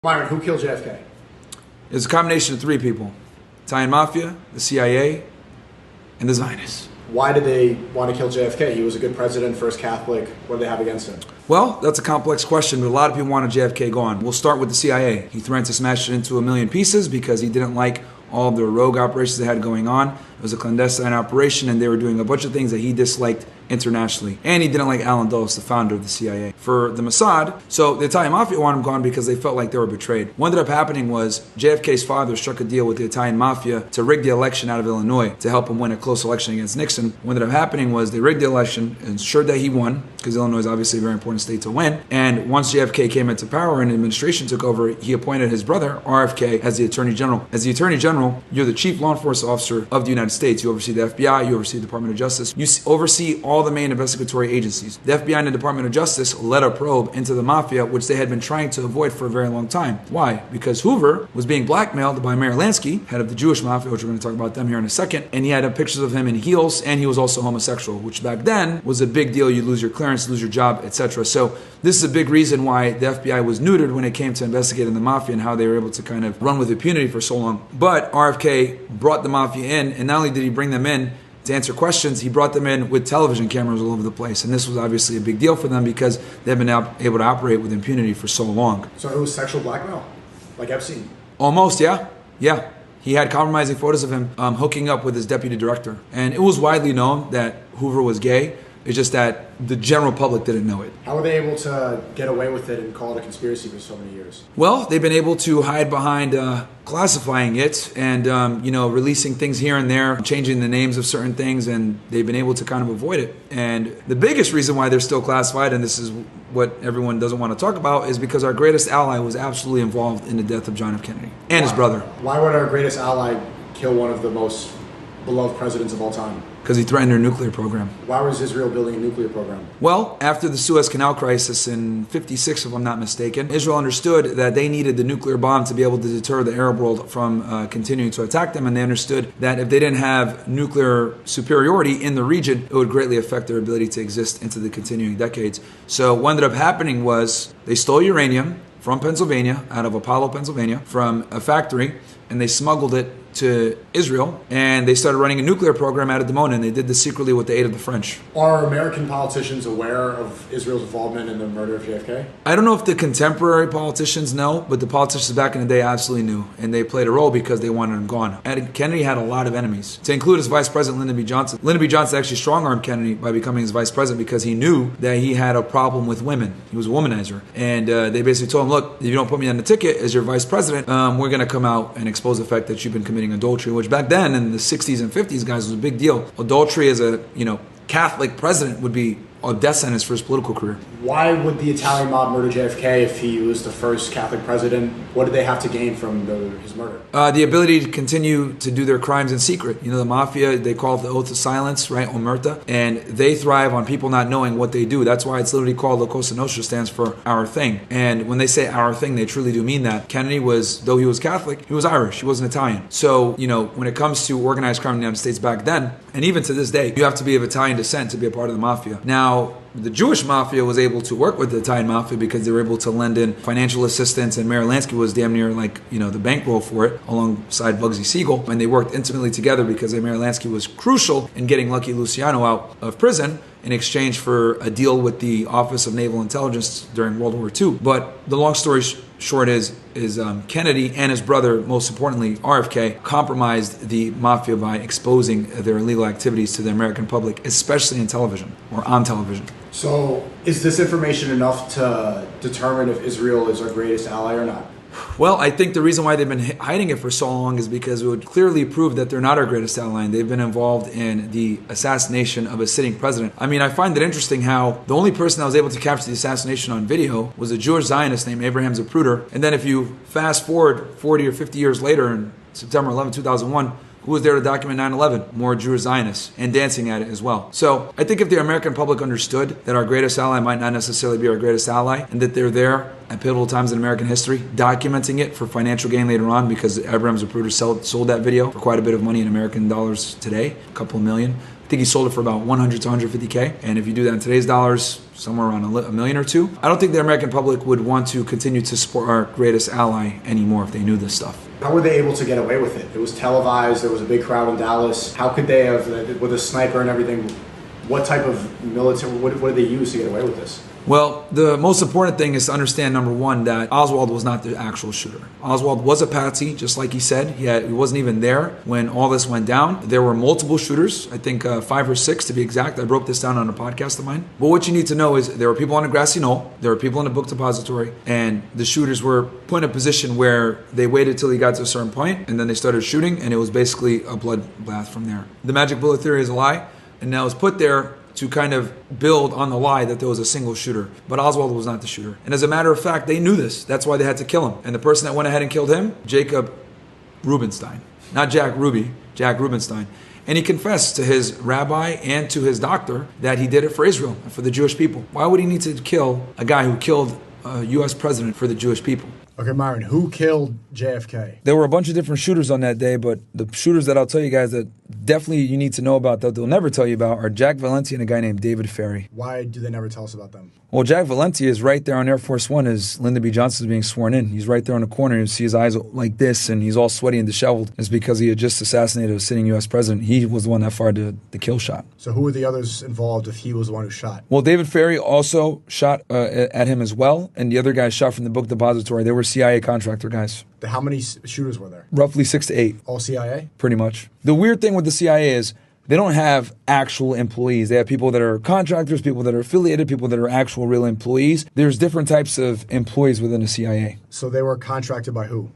Myron, who killed JFK? It's a combination of three people: Italian Mafia, the CIA, and the Zionists. Why did they want to kill JFK? He was a good president, first Catholic. What do they have against him? Well, that's a complex question, but a lot of people wanted JFK gone. We'll start with the CIA. He threatened to smash it into a million pieces because he didn't like all of the rogue operations they had going on. It was a clandestine operation, and they were doing a bunch of things that he disliked internationally. And he didn't like Alan Dulles, the founder of the CIA. For the Mossad, so the Italian Mafia wanted him gone because they felt like they were betrayed. What ended up happening was JFK's father struck a deal with the Italian Mafia to rig the election out of Illinois to help him win a close election against Nixon. What ended up happening was they rigged the election, ensured that he won, because Illinois is obviously a very important state to win. And once JFK came into power and the administration took over, he appointed his brother, RFK, as the Attorney General. As the Attorney General, you're the chief law enforcement officer of the United States. You oversee the FBI, you oversee the Department of Justice, you oversee all the main investigatory agencies. The FBI and the Department of Justice led a probe into the Mafia, which they had been trying to avoid for a very long time. Why? Because Hoover was being blackmailed by Myron Gaines, head of the Jewish Mafia, which we're going to talk about them here in a second, and he had pictures of him in heels, and he was also homosexual, which back then was a big deal. You lose your clearance, lose your job, etc. So this is a big reason why the FBI was neutered when it came to investigating the Mafia and how they were able to kind of run with impunity for so long. But RFK brought the Mafia in, and not only did he bring them in to answer questions, he brought them in with television cameras all over the place. And this was obviously a big deal for them because they've been able to operate with impunity for so long. So it was sexual blackmail, like Epstein? Almost, yeah. Yeah. He had compromising photos of him hooking up with his deputy director. And it was widely known that Hoover was gay. It's just that the general public didn't know it. How were they able to get away with it and call it a conspiracy for so many years? Well, they've been able to hide behind classifying it and releasing things here and there, changing the names of certain things, and they've been able to kind of avoid it. And the biggest reason why they're still classified, and this is what everyone doesn't want to talk about, is because our greatest ally was absolutely involved in the death of John F. Kennedy and his brother. Why would our greatest ally kill one of the most beloved presidents of all time? Because he threatened their nuclear program. Why was Israel building a nuclear program? Well, after the Suez Canal crisis in '56, if I'm not mistaken, Israel understood that they needed the nuclear bomb to be able to deter the Arab world from continuing to attack them, and they understood that if they didn't have nuclear superiority in the region, it would greatly affect their ability to exist into the continuing decades. So what ended up happening was they stole uranium from Pennsylvania, out of Apollo, Pennsylvania, from a factory, and they smuggled it to Israel, and they started running a nuclear program out of Dimona, and they did this secretly with the aid of the French. Are American politicians aware of Israel's involvement in the murder of JFK? I don't know if the contemporary politicians know, but the politicians back in the day absolutely knew, and they played a role because they wanted him gone. And Kennedy had a lot of enemies, to include his vice president, Lyndon B. Johnson. Lyndon B. Johnson actually strong-armed Kennedy by becoming his vice president because he knew that he had a problem with women. He was a womanizer. And they basically told him, look, if you don't put me on the ticket as your vice president, we're going to come out and expose the fact that you've been committing adultery, which back then in the 60s and 50s, guys, was a big deal. Adultery as a Catholic president would be a death sentence for his political career. Why would the Italian mob murder JFK if he was the first Catholic president? What did they have to gain from his murder? The ability to continue to do their crimes in secret. The Mafia, they call it the oath of silence, right? Omerta. And they thrive on people not knowing what they do. That's why it's literally called La Cosa Nostra, stands for our thing. And when they say our thing, they truly do mean that. Kennedy was, though he was Catholic, he was Irish. He wasn't Italian. So, when it comes to organized crime in the United States back then, and even to this day, you have to be of Italian descent to be a part of the Mafia. Now, the Jewish Mafia was able to work with the Italian Mafia because they were able to lend in financial assistance, and Myron Gaines was damn near like, the bankroll for it, alongside Bugsy Siegel. And they worked intimately together because Myron Gaines was crucial in getting Lucky Luciano out of prison in exchange for a deal with the Office of Naval Intelligence during World War II. But the long story short is Kennedy and his brother, most importantly RFK, compromised the Mafia by exposing their illegal activities to the American public, especially in television or on television. So is this information enough to determine if Israel is our greatest ally or not? Well, I think the reason why they've been hiding it for so long is because it would clearly prove that they're not our greatest ally, and they've been involved in the assassination of a sitting president. I mean, I find it interesting how the only person that was able to capture the assassination on video was a Jewish Zionist named Abraham Zapruder. And then if you fast forward 40 or 50 years later, in September 11, 2001, who was there to document 9/11? More Jewish Zionists, and dancing at it as well. So I think if the American public understood that our greatest ally might not necessarily be our greatest ally, and that they're there at pivotal times in American history, documenting it for financial gain later on, because Abraham Zapruder sold that video for quite a bit of money in American dollars today, a couple of million. think he sold it for about 100 to 150K. And if you do that in today's dollars, somewhere around a million or two. I don't think the American public would want to continue to support our greatest ally anymore if they knew this stuff. How were they able to get away with it? It was televised. There was a big crowd in Dallas. How could they have, with a sniper and everything, what type of military, what did they use to get away with this? Well, the most important thing is to understand, number one, that Oswald was not the actual shooter. Oswald was a patsy, just like he said. He wasn't even there when all this went down. There were multiple shooters, I think 5 or 6 to be exact. I broke this down on a podcast of mine. But what you need to know is there were people on a grassy knoll, there were people in a book depository, and the shooters were put in a position where they waited till he got to a certain point, and then they started shooting, and it was basically a bloodbath from there. The magic bullet theory is a lie, and now it's put there to kind of build on the lie that there was a single shooter. But Oswald was not the shooter. And as a matter of fact, they knew this. That's why they had to kill him. And the person that went ahead and killed him, Jacob Rubenstein. Not Jack Ruby, Jack Rubenstein. And he confessed to his rabbi and to his doctor that he did it for Israel and for the Jewish people. Why would he need to kill a guy who killed a U.S. president for the Jewish people? Okay, Myron, who killed JFK? There were a bunch of different shooters on that day, but the shooters that I'll tell you guys that definitely you need to know about that they'll never tell you about are Jack Valenti and a guy named David Ferry. Why do they never tell us about them? Well, Jack Valenti is right there on Air Force One as Lyndon B. Johnson is being sworn in. He's right there in the corner. You see his eyes like this, and he's all sweaty and disheveled. It's because he had just assassinated a sitting U.S. president. He was the one that fired the kill shot. So who were the others involved if he was the one who shot? Well, David Ferry also shot at him as well, and the other guys shot from the book depository. They were CIA contractor guys. How many shooters were there? Roughly 6 to 8. All CIA? Pretty much. The weird thing with the CIA is they don't have actual employees. They have people that are contractors, people that are affiliated, people that are actual real employees. There's different types of employees within the CIA. So they were contracted by who?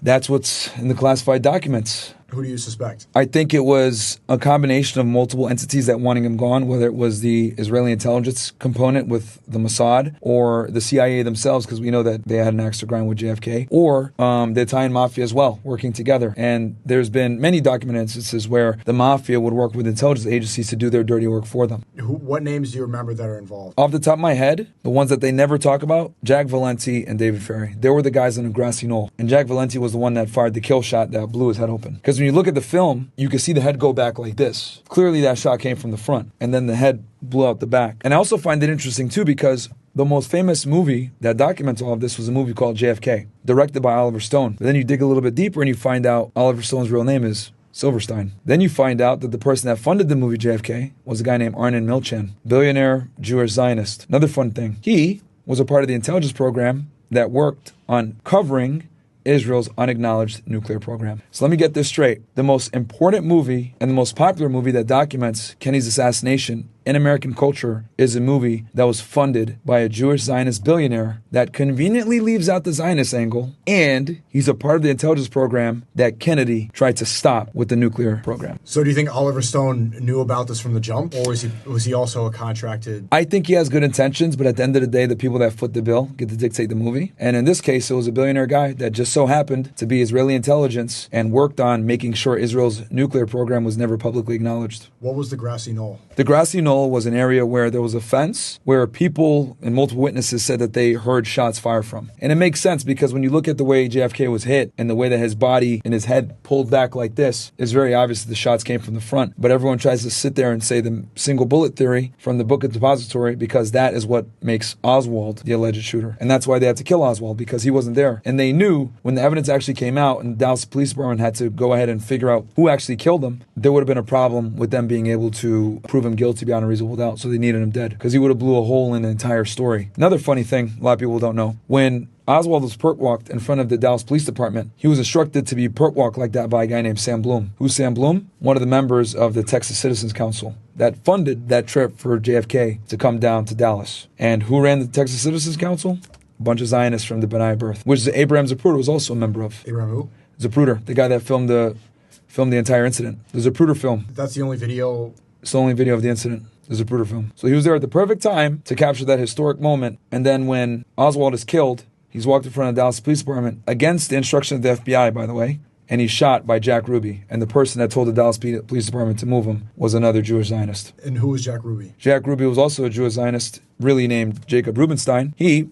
That's what's in the classified documents. Who do you suspect? I think it was a combination of multiple entities that wanted him gone, whether it was the Israeli intelligence component with the Mossad or the CIA themselves, because we know that they had an axe to grind with JFK, or the Italian Mafia as well, working together. And there's been many documented instances where the Mafia would work with intelligence agencies to do their dirty work for them. What names do you remember that are involved? Off the top of my head, the ones that they never talk about, Jack Valenti and David Ferry. They were the guys on the grassy knoll. And Jack Valenti was the one that fired the kill shot that blew his head open. Because when you look at the film, you can see the head go back like this. Clearly that shot came from the front, and then the head blew out the back. And I also find it interesting too because the most famous movie that documents all of this was a movie called JFK, directed by Oliver Stone. But then you dig a little bit deeper and you find out Oliver Stone's real name is Silverstein. Then you find out that the person that funded the movie JFK was a guy named Arnon Milchan, billionaire Jewish Zionist. Another fun thing, he was a part of the intelligence program that worked on covering Israel's unacknowledged nuclear program. So let me get this straight. The most important movie and the most popular movie that documents Kennedy's assassination in American culture is a movie that was funded by a Jewish Zionist billionaire that conveniently leaves out the Zionist angle, and he's a part of the intelligence program that Kennedy tried to stop with the nuclear program. So do you think Oliver Stone knew about this from the jump, or was he also a contracted? I think he has good intentions, but at the end of the day, the people that foot the bill get to dictate the movie. And in this case, it was a billionaire guy that just so happened to be Israeli intelligence and worked on making sure Israel's nuclear program was never publicly acknowledged. What was the grassy knoll? The grassy knoll was an area where there was a fence where people and multiple witnesses said that they heard shots fire from. And it makes sense because when you look at the way JFK was hit and the way that his body and his head pulled back like this, it's very obvious that the shots came from the front. But everyone tries to sit there and say the single bullet theory from the book of depository because that is what makes Oswald the alleged shooter. And that's why they had to kill Oswald, because he wasn't there. And they knew when the evidence actually came out and the Dallas Police Department had to go ahead and figure out who actually killed him, there would have been a problem with them being able to prove him guilty beyond a reasonable doubt. So they needed him dead because he would have blew a hole in the entire story. Another funny thing a lot of people don't know, when Oswald was perp walked in front of the Dallas Police Department, he was instructed to be perp walked like that by a guy named Sam Bloom. Who's Sam Bloom? One of the members of the Texas Citizens Council that funded that trip for JFK to come down to Dallas. And who ran the Texas Citizens Council? A bunch of Zionists from the B'nai B'rith, which Abraham Zapruder was also a member of. Abraham who? Zapruder, the guy that filmed the entire incident. The Zapruder film. That's the only video? It's the only video of the incident. The Zapruder film. So he was there at the perfect time to capture that historic moment. And then when Oswald is killed, he's walked in front of the Dallas Police Department against the instruction of the FBI, by the way, and he's shot by Jack Ruby. And the person that told the Dallas Police Department to move him was another Jewish Zionist. And who was Jack Ruby? Jack Ruby was also a Jewish Zionist, really named Jacob Rubenstein. He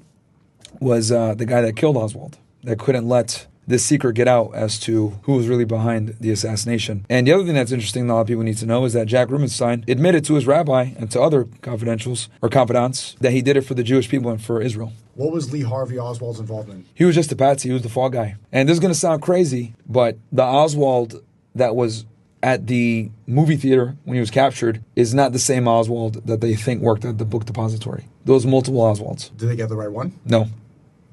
was the guy that killed Oswald, that couldn't let this secret get out as to who was really behind the assassination. And the other thing that's interesting that a lot of people need to know is that Jack Rubenstein admitted to his rabbi and to other confidentials or confidants that he did it for the Jewish people and for Israel. What was Lee Harvey Oswald's involvement? He was just a patsy. He was the fall guy. And this is going to sound crazy, but the Oswald that was at the movie theater when he was captured is not the same Oswald that they think worked at the book depository. Those multiple Oswalds. Did they get the right one? No.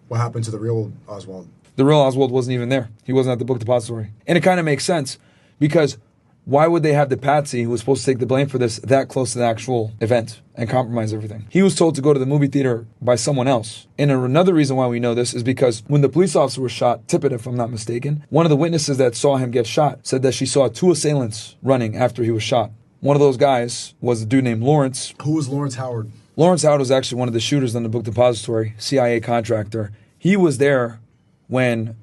What happened to the real Oswald? The real Oswald wasn't even there. He wasn't at the book depository. And it kind of makes sense because why would they have the patsy who was supposed to take the blame for this that close to the actual event and compromise everything? He was told to go to the movie theater by someone else. And another reason why we know this is because when the police officer was shot, Tippett if I'm not mistaken, one of the witnesses that saw him get shot said that she saw two assailants running after he was shot. One of those guys was a dude named Lawrence. Who was Lawrence Howard? Lawrence Howard was actually one of the shooters on the book depository, CIA contractor. He was there when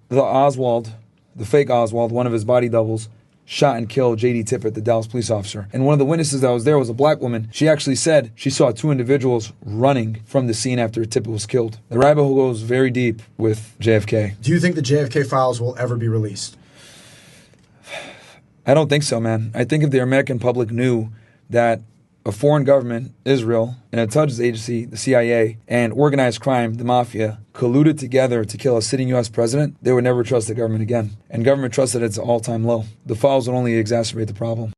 the Oswald, the fake Oswald, one of his body doubles, shot and killed J.D. Tippett, the Dallas police officer. And one of the witnesses that was there was a black woman. She actually said she saw two individuals running from the scene after Tippett was killed. The rabbit hole goes very deep with JFK. Do you think the JFK files will ever be released? I don't think so, man. I think if the American public knew that a foreign government, Israel, an intelligence agency, the CIA, and organized crime, the Mafia, colluded together to kill a sitting U.S. president, they would never trust the government again. And government trust at its all-time low. The files would only exacerbate the problem.